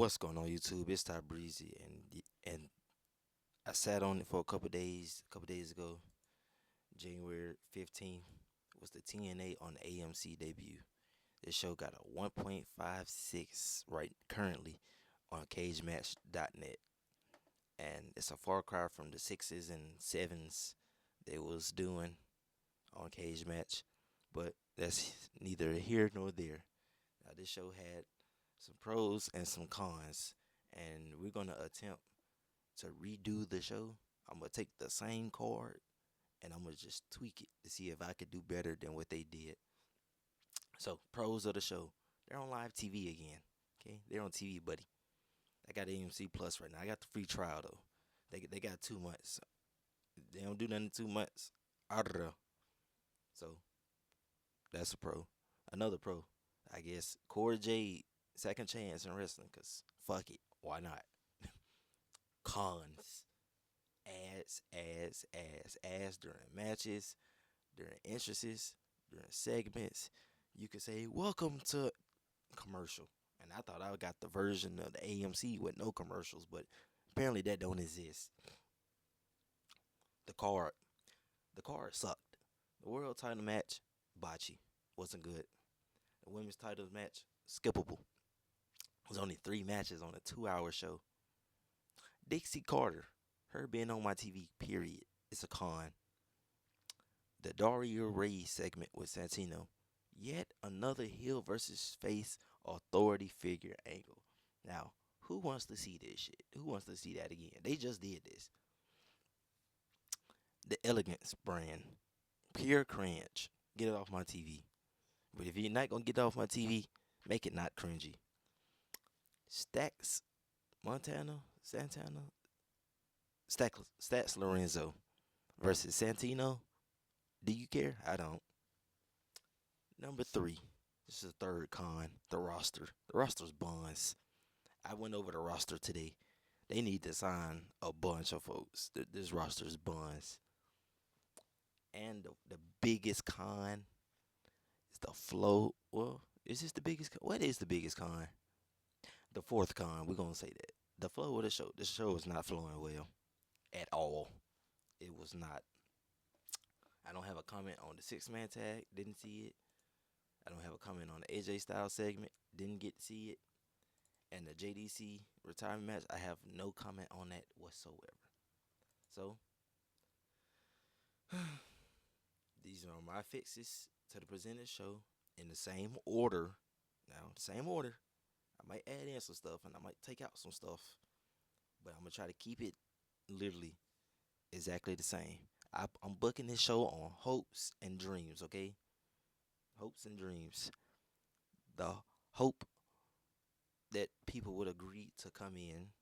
What's going on YouTube? It's TyBrezzy and I sat on it for a couple days. A couple days ago, January 15th was the TNA on the AMC debut. This show got a 1.56 right currently on Cagematch.net, and it's a far cry from the sixes and sevens they was doing on Cage Match, but that's neither here nor there. Now this show had some pros and some cons, and we're gonna attempt to redo the show. I'm gonna take the same card and I'm gonna just tweak it to see if I could do better than what they did. So, pros of the show: they're on live TV again. Okay, they're on TV, buddy. I got AMC Plus right now. I got the free trial though. They got 2 months. They don't do nothing in 2 months. I don't know. So that's a pro. Another pro, I guess. Corey Jade, second chance in wrestling, cause fuck it, why not? Cons: ads during matches, during entrances, during segments. You could say, welcome to commercial. And I thought I got the version of the AMC with no commercials, but apparently that don't exist. The card. The card sucked. The world title match, botchy. Wasn't good. The women's title match, skippable. It was only 3 matches on a 2-hour show. Dixie Carter, her being on my TV, period, is a con. The Daria Ray segment with Santino, yet another heel versus face authority figure angle. Now, who wants to see this shit? Who wants to see that again? They just did this. The Elegance brand, pure cringe. Get it off my TV. But if you're not gonna get it off my TV, make it not cringy. Stacks Stats Lorenzo versus Santino. Do you care? I don't. Number 3. This is the third con. The roster. The roster's buns. I went over the roster today. They need to sign a bunch of folks. This roster's buns. And the biggest con is the flow. Well, is this the biggest con? What is the biggest con? The fourth con. We're going to say that. The flow of the show. The show is not flowing well at all. It was not. I don't have a comment on the 6-man tag. Didn't see it. I don't have a comment on the AJ Styles segment. Didn't get to see it. And the JDC retirement match, I have no comment on that whatsoever. So, these are my fixes to the presented show in the same order. Now, same order. I might add in some stuff and I might take out some stuff. But I'm going to try to keep it literally exactly the same. I'm booking this show on hopes and dreams, okay? Hopes and dreams. The hope that people would agree to come in,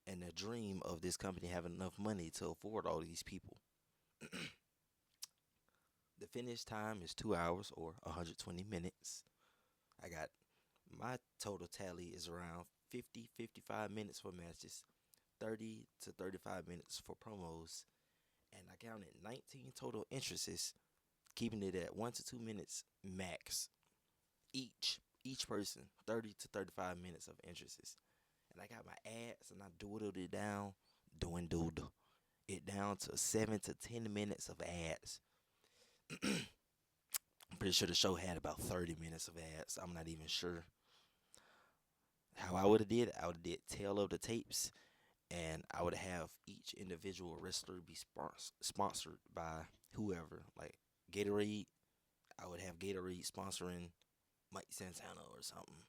and the dream of this company having enough money to afford all these people. The finish time is 2 hours or 120 minutes. I got my total tally is around 55 minutes for matches, 30 to 35 minutes for promos, and I counted 19 total entrances, keeping it at 1 to 2 minutes max each person, 30 to 35 minutes of entrances. And I got my ads and I doodled it down, doodled it down to 7 to 10 minutes of ads. I'm pretty sure the show had about 30 minutes of ads. I'm not even sure how I would have did it. I would have did tail of the tapes, and I would have each individual wrestler be sponsored by whoever. Like Gatorade, I would have Gatorade sponsoring Mike Santana or something.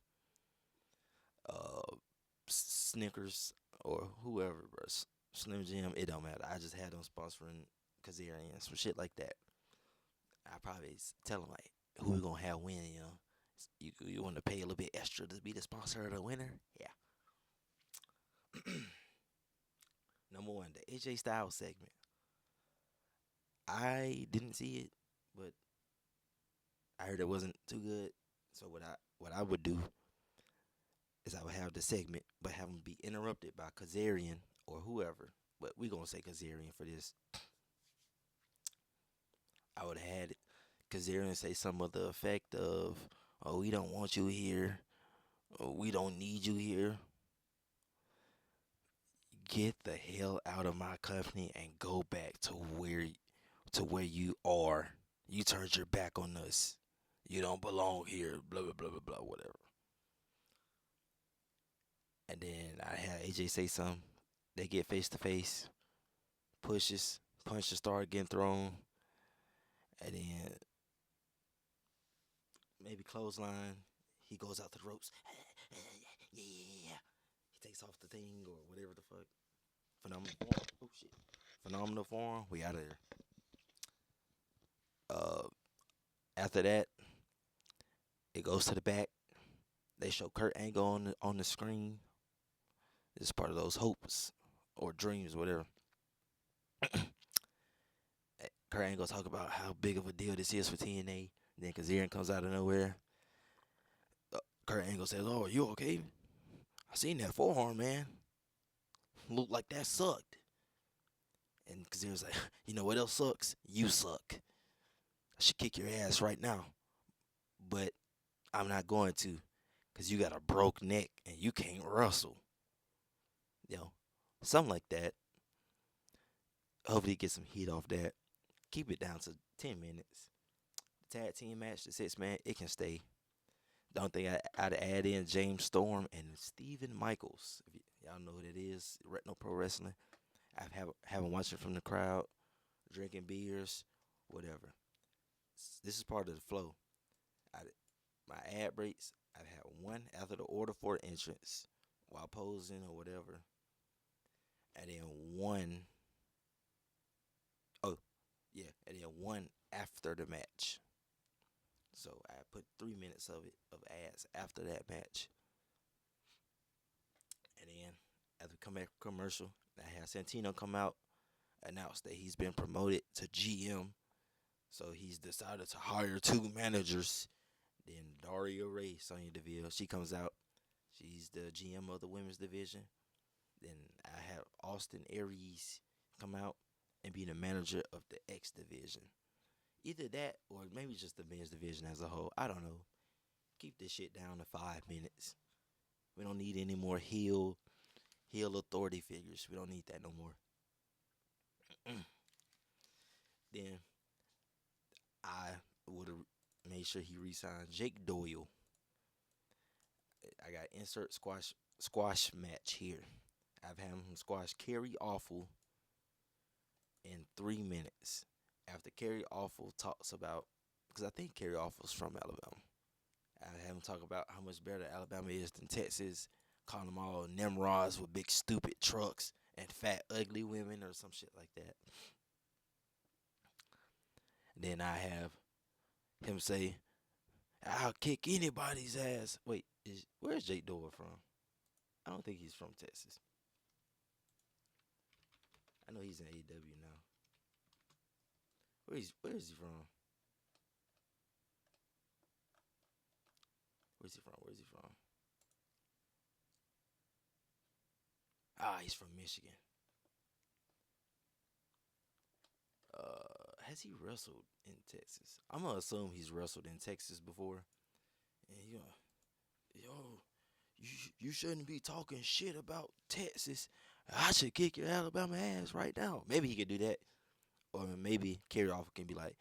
Snickers or whoever, bro. Slim Jim, it don't matter. I just had them sponsoring Kazarian, some shit like that. I probably tell them like, who we gonna have win, you know? You want to pay a little bit extra to be the sponsor of the winner? Yeah. Number 1, the AJ Styles segment. I didn't see it, but I heard it wasn't too good. So what I would do is I would have the segment, but have them be interrupted by Kazarian or whoever. But we gonna say Kazarian for this. I would have had it. Kazarian say some of the effect of, "Oh, we don't want you here. Oh, we don't need you here." get the hell out of my company and go back to where you are. You turned your back on us. You don't belong here. Blah blah blah blah blah. Whatever. And then I had AJ say something. They get face to face, pushes, punches start getting thrown, and then maybe clothesline. He goes out to the ropes. Yeah. He takes off the thing or whatever the fuck. Phenomenal form. Oh shit. Phenomenal form. We out of there. Uh, After that, it goes to the back. They show Kurt Angle on the screen. This is part of those hopes or dreams, whatever. Kurt Angle talk about how big of a deal this is for TNA. Then Kazarian comes out of nowhere. Kurt Angle says, "Oh, you okay? I seen that forearm, man. Looked like that sucked." And Kazarian's like, "You know what else sucks? You suck. I should kick your ass right now, but I'm not going to, cause you got a broke neck and you can't wrestle." You know, something like that. Hopefully, get some heat off that. Keep it down to 10 minutes. The tag team match, the 6-man, it can stay. The only thing I'd add in James Storm and Steven Michaels. If y'all know who that is, Retno Pro Wrestling. Haven't watched it from the crowd, drinking beers, whatever. This is part of the flow. I, my ad breaks, I'd have one after the order for entrance while posing or whatever. And then one, oh, yeah, and then one after the match. So I put 3 minutes of ads after that match. And then after come back from commercial, I had Santino come out, announce that he's been promoted to GM. So he's decided to hire 2 managers. Then Daria Ray, Sonya Deville, she comes out. She's the GM of the women's division. Then I have Austin Aries come out and be the manager of the X division. Either that or maybe just the men's division as a whole. I don't know. Keep this shit down to 5 minutes. We don't need any more heel authority figures. We don't need that no more. Then I would have made sure he re-signed Jake Doyle. I got insert squash match here. I've had him squash Kerry Awful in 3 minutes. After Kerry Awful talks about, because I think Kerry Awful's from Alabama. I have him talk about how much better Alabama is than Texas. Call them all Nimrods with big stupid trucks and fat ugly women or some shit like that. Then I have him say, "I'll kick anybody's ass." Wait, where's Jake Doyle from? I don't think he's from Texas. I know he's in AEW now. Where is he from? Where's he from? He's from Michigan. Has he wrestled in Texas? I'm gonna assume he's wrestled in Texas before. And yo, you shouldn't be talking shit about Texas. I should kick your Alabama ass right now. Maybe he could do that. Or maybe Kerry Awful can be like,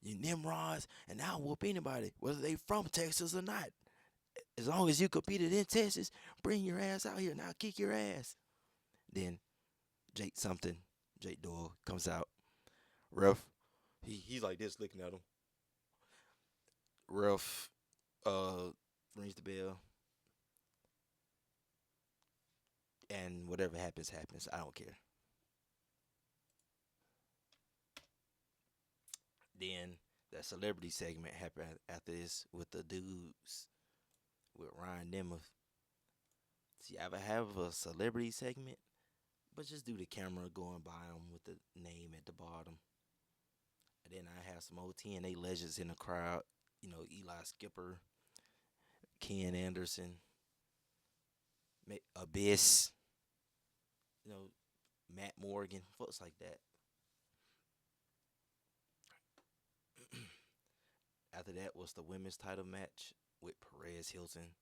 "You Nimrods, and I'll whoop anybody, whether they from Texas or not. As long as you competed in Texas, bring your ass out here and I'll kick your ass." Then Jake Doyle comes out. Ref, he's like this looking at him. Ref rings the bell. And whatever happens, happens. I don't care. Then the celebrity segment happened after this with the dudes with Ryan Nemeth. See, I would have a celebrity segment, but just do the camera going by them with the name at the bottom. And then I have some old TNA legends in the crowd. You know, Eli Skipper, Ken Anderson, Abyss, you know, Matt Morgan, folks like that. After that was the women's title match with Perez Hilton.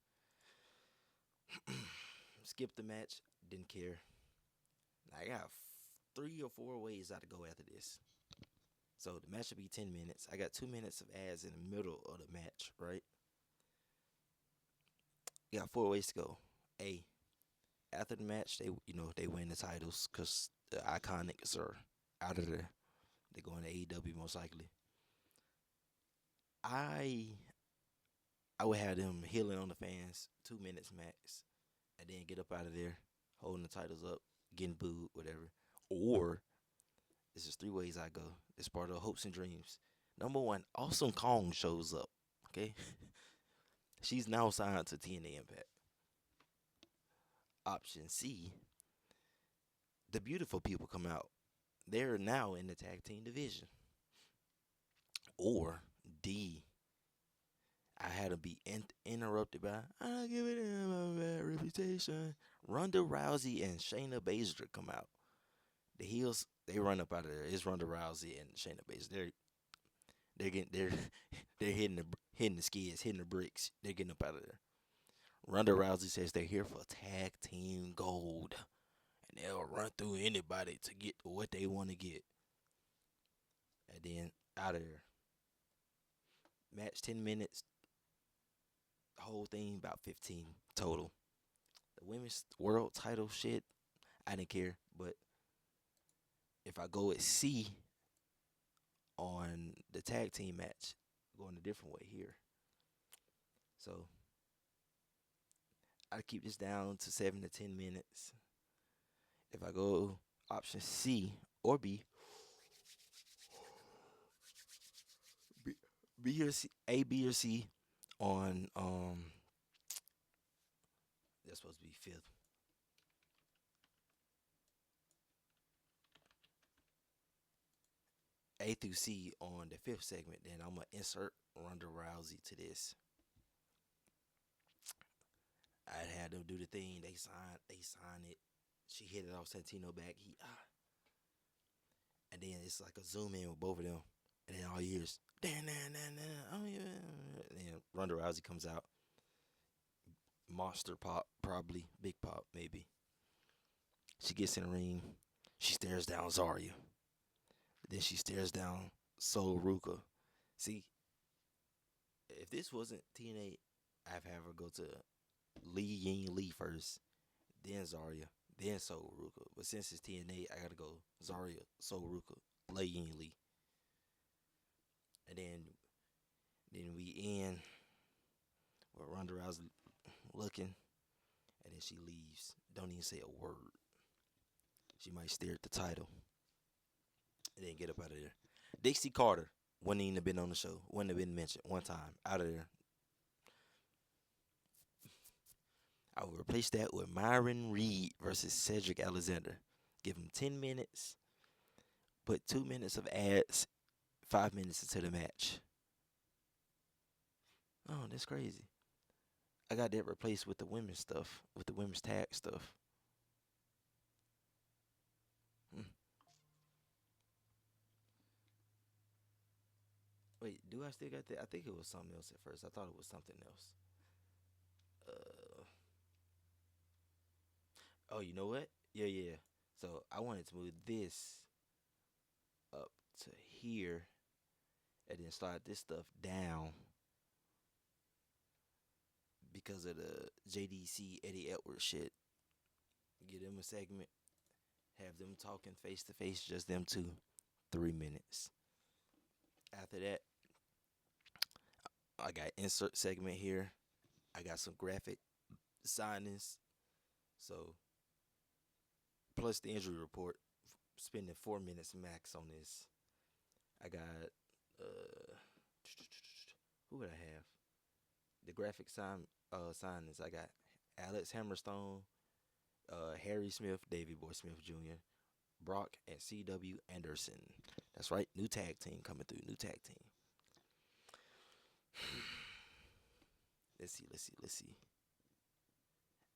Skipped the match, didn't care. I got 3 or 4 ways I to go after this. So the match will be 10 minutes. I got 2 minutes of ads in the middle of the match, right? You got 4 ways to go. A, after the match, they win the titles because the Iconics are out of there. They go into AEW most likely. I I would have them healing on the fans, 2 minutes max, and then get up out of there, holding the titles up, getting booed, whatever. Or this is 3 ways I go. It's part of hopes and dreams. Number one, Awesome Kong shows up. Okay, she's now signed to TNA Impact. Option C, the beautiful people come out. They're now in the tag team division. Or D, I had to be interrupted by I don't give it a bad reputation. Ronda Rousey and Shayna Baszler come out. The heels they run up out of there. It's Ronda Rousey and Shayna Baszler. They're getting they're hitting the skids, hitting the bricks. They're getting up out of there. Ronda Rousey says they're here for tag team gold, and they'll run through anybody to get what they want to get. And then out of there. Match 10 minutes. The whole thing about 15 total. The women's world title shit, I didn't care. But if I go with C on the tag team match, going a different way here. So I keep this down to 7 to 10 minutes. If I go option C or B or C, A, B or C on that's supposed to be fifth. A through C on the fifth segment, then I'm gonna insert Ronda Rousey to this. I had them do the thing. They sign it. She hit it off Santino back. And then it's like a zoom in with both of them. And then all years, oh yeah. And then Ronda Rousey comes out. Monster pop, probably big pop, maybe. She gets in the ring. She stares down Zarya. Then she stares down Soul Ruka. See, if this wasn't TNA, I'd have her go to Lee Ying Lee first, then Zarya, then Soul Ruka. But since it's TNA, I gotta go Zarya, Soul Ruka, Lee Ying Lee. And then we end with Ronda Rousey looking, and then she leaves. Don't even say a word. She might stare at the title, and then get up out of there. Dixie Carter wouldn't even have been on the show. Wouldn't have been mentioned one time. Out of there. I would replace that with Myron Reed versus Cedric Alexander. Give him 10 minutes. Put 2 minutes of ads. 5 minutes into the match. Oh, that's crazy. I got that replaced with the women's stuff, with the women's tag stuff. Hmm. Wait, do I still got that? I think it was something else at first. I thought it was something else. Uh, oh, you know what? Yeah. So I wanted to move this up to here and then slide this stuff down because of the JDC Eddie Edwards shit. Give them a segment, have them talking face to face, just them two, 3 minutes. After that, I got insert segment here. I got some graphic signings. So plus the injury report, spending 4 minutes max on this. I got uh who would I have? The graphic signings. I got Alex Hammerstone, Harry Smith, Davy Boy Smith Jr., Brock, and C.W. Anderson. That's right, new tag team coming through. New tag team. Let's see.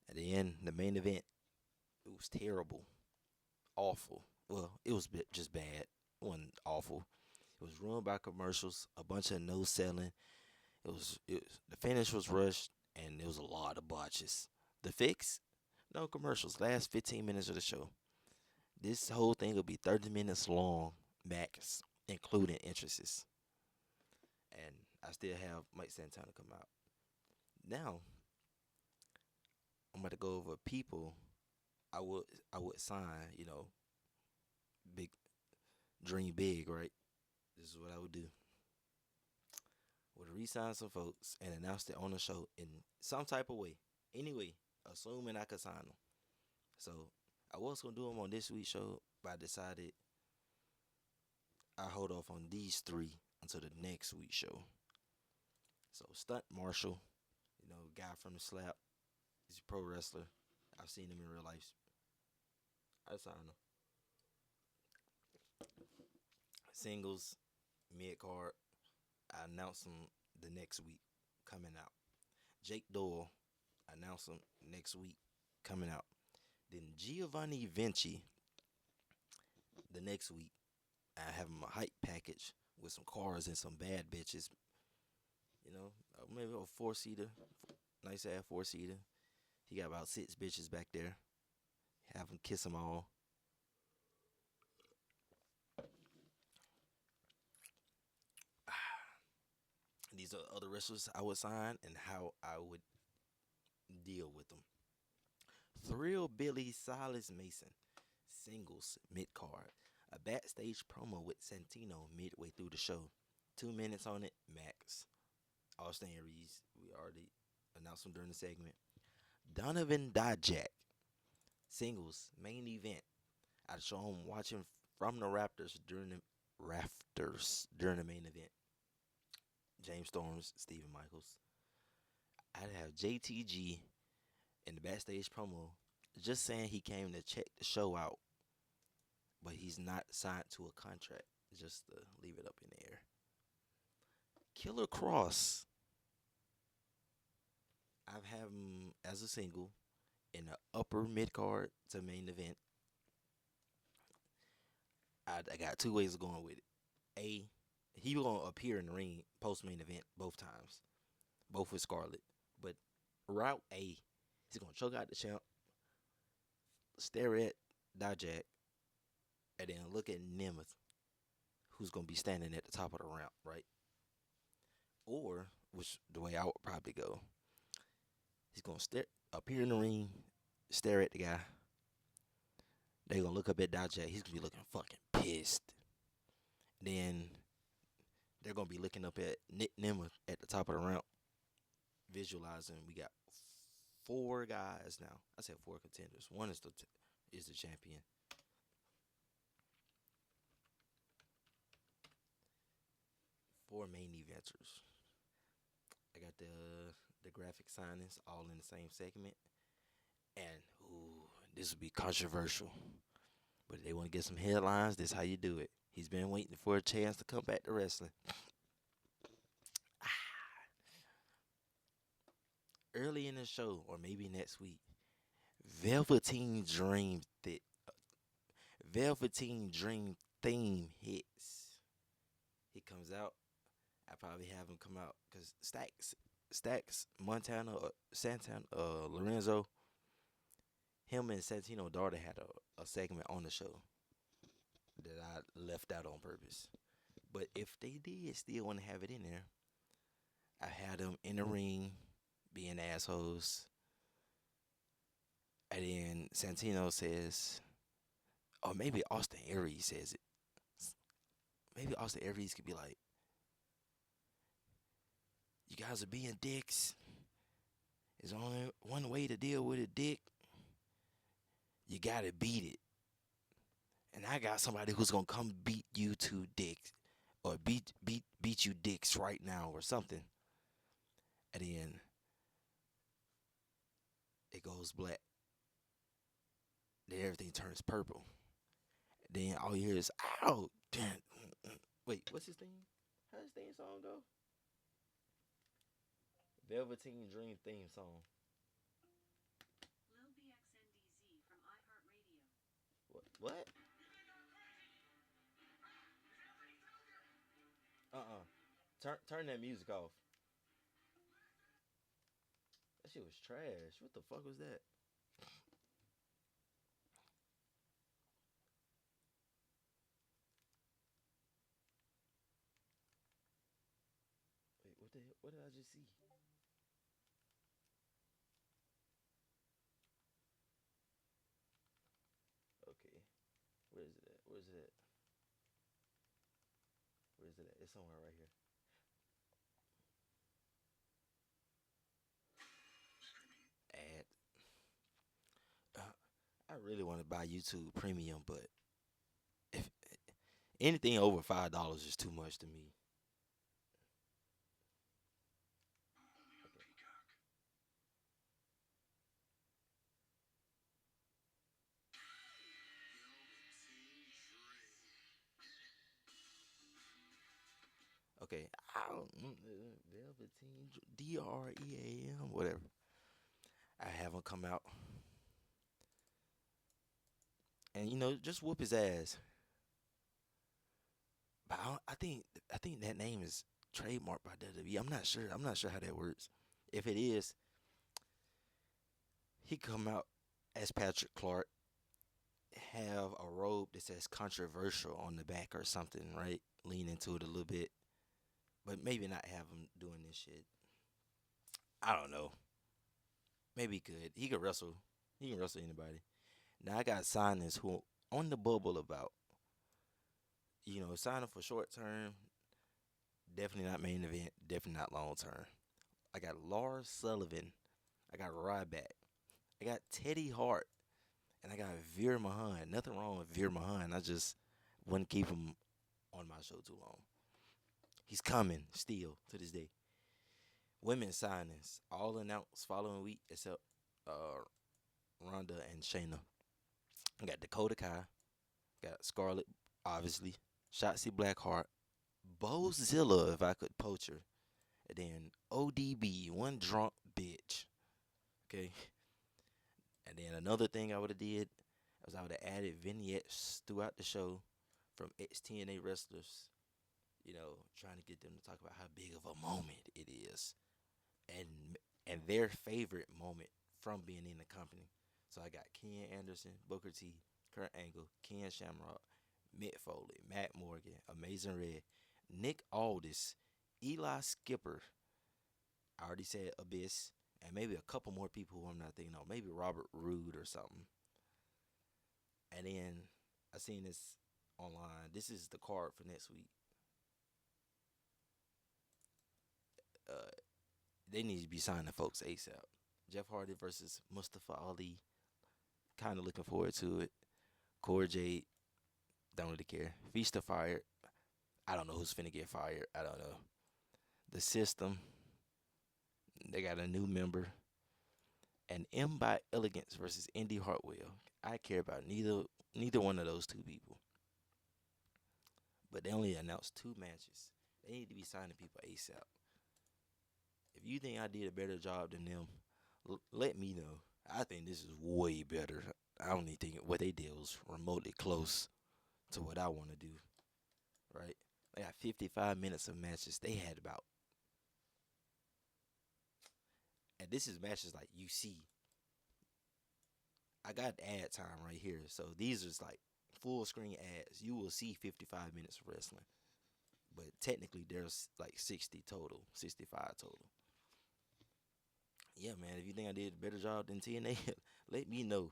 At the end, the main event, it was terrible, awful. Well, it was just bad. It wasn't awful. It was ruined by commercials, a bunch of no selling. It was the finish was rushed, and there was a lot of botches. The fix, no commercials. Last 15 minutes of the show, This whole thing will be 30 minutes long, max, including entrances. And I still have Mike Santana come out. Now, I'm going to go over people I would I would sign, big dream big, right? This is what I would do. Would re-sign some folks and announce it on the show in some type of way. Anyway, assuming I could sign them. So I was gonna do them on this week's show, but I decided I hold off on these three until the next week's show. So Stunt Marshall, guy from the slap. He's a pro wrestler. I've seen him in real life. I signed him. Singles, mid card. I announce him the next week coming out. Jake Doyle, I announce him next week coming out. Then Giovanni Vinci, the next week, I have him a hype package with some cars and some bad bitches. Maybe a four-seater, nice ass four-seater. He got about six bitches back there. Have him kiss them all. These are other wrestlers I would sign and how I would deal with them. Thrill Billy Silas Mason, singles mid card. A backstage promo with Santino midway through the show. 2 minutes on it, max. Austin Aries, we already announced him during the segment. Donovan Dijak, singles main event. I show him watching from the Rafters during the main event. James Storms, Steven Michaels. I'd have JTG in the backstage promo just saying he came to check the show out, but he's not signed to a contract, just to leave it up in the air. Killer Cross, I've had him as a single in the upper mid card to main event. I got two ways of going with it. A, he gonna appear in the ring post main event both times, both with Scarlett. But route A, he's gonna choke out the champ, stare at Dijak, and then look at Nemeth, who's gonna be standing at the top of the ramp, right? Or, which the way I would probably go, he's gonna appear in the ring, stare at the guy. They gonna look up at Dijak. He's gonna be looking fucking pissed. Then they're gonna be looking up at Nick Nemeth at the top of the ramp, visualizing we got four guys now. I said four contenders. One is the champion. Four main eventers. I got the graphic signings all in the same segment. And this would be controversial. But if they want to get some headlines, this is how you do it. He's been waiting for a chance to come back to wrestling. Early in the show, or maybe next week, Velveteen Dream theme hits. He comes out. I probably have him come out because Stacks, Montana, Santana, Lorenzo, him and Santino daughter had a segment on the show that I left out on purpose. But if they did still want to have it in there, I had them in the ring being assholes. And then Santino says, or maybe Austin Aries says it. Maybe Austin Aries could be like, you guys are being dicks. There's only one way to deal with a dick. You gotta beat it. And I got somebody who's gonna come beat you two dicks. Or beat you dicks right now or something. And then it goes black. Then everything turns purple. Then all you hear is ow. Wait, what's his theme? How's his theme song go? Velveteen Dream theme song. Lil BXNDZ from iHeartRadio. What? Turn that music off. That shit was trash. What the fuck was that? What did I just see? Okay. Where is it at? Where is it at? Where is it at? It's somewhere right here. Ad. I really want to buy YouTube Premium, but if anything over $5 is too much to me. Okay, I don't, Velveteen Dream, whatever. I have him come out and just whoop his ass. But I think that name is trademarked by WWE. I'm not sure. I'm not sure how that works. If it is, he come out as Patrick Clark, have a robe that says controversial on the back or something, right? Lean into it a little bit, but maybe not have him doing this shit. I don't know. Maybe he could. He could wrestle. He can wrestle anybody. Now I got signings who on the bubble about, signing for short term, definitely not main event, definitely not long term. I got Lars Sullivan. I got Ryback. I got Teddy Hart. And I got Veer Mahan. Nothing wrong with Veer Mahan. I just wouldn't keep him on my show too long. He's coming still to this day. Women's signings all announced following week except uh, Ronda and Shayna. I got Dakota Kai. Got Scarlett, obviously. Shotzi Blackheart. Bozilla, if I could poach her. And then ODB, one drunk bitch. Okay. And then another thing I would have did was I would have added vignettes throughout the show from ex TNA wrestlers, trying to get them to talk about how big of a moment it is, and their favorite moment from being in the company. So I got Ken Anderson, Booker T, Kurt Angle, Ken Shamrock, Mick Foley, Matt Morgan, Amazing Red, Nick Aldis, Eli Skipper. I already said Abyss, and maybe a couple more people who I'm not thinking of. Maybe Robert Roode or something. And then I seen this online. This is the card for next week. Uh, they need to be signing folks ASAP. Jeff Hardy versus Mustafa Ali. Kind of looking forward to it. Core Jade. Don't really care. Feast of Fire. I don't know who's finna get fired. I don't know. The System. They got a new member. And M by Elegance versus Indy Hartwell. I care about neither one of those two people. But they only announced two matches. They need to be signing people ASAP. If you think I did a better job than them, let me know. I think this is way better. I don't even think what they did was remotely close to what I want to do. Right? They got 55 minutes of matches. They had about, and this is matches like you see. I got ad time right here, so these are like full screen ads. You will see 55 minutes of wrestling, but technically there's like 60 total, 65 total. Yeah, man. If you think I did a better job than TNA, let me know.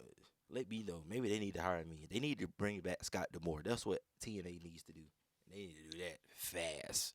Uh, Let me know. Maybe they need to hire me. They need to bring back Scott Demore. That's what TNA needs to do. They need to do that fast.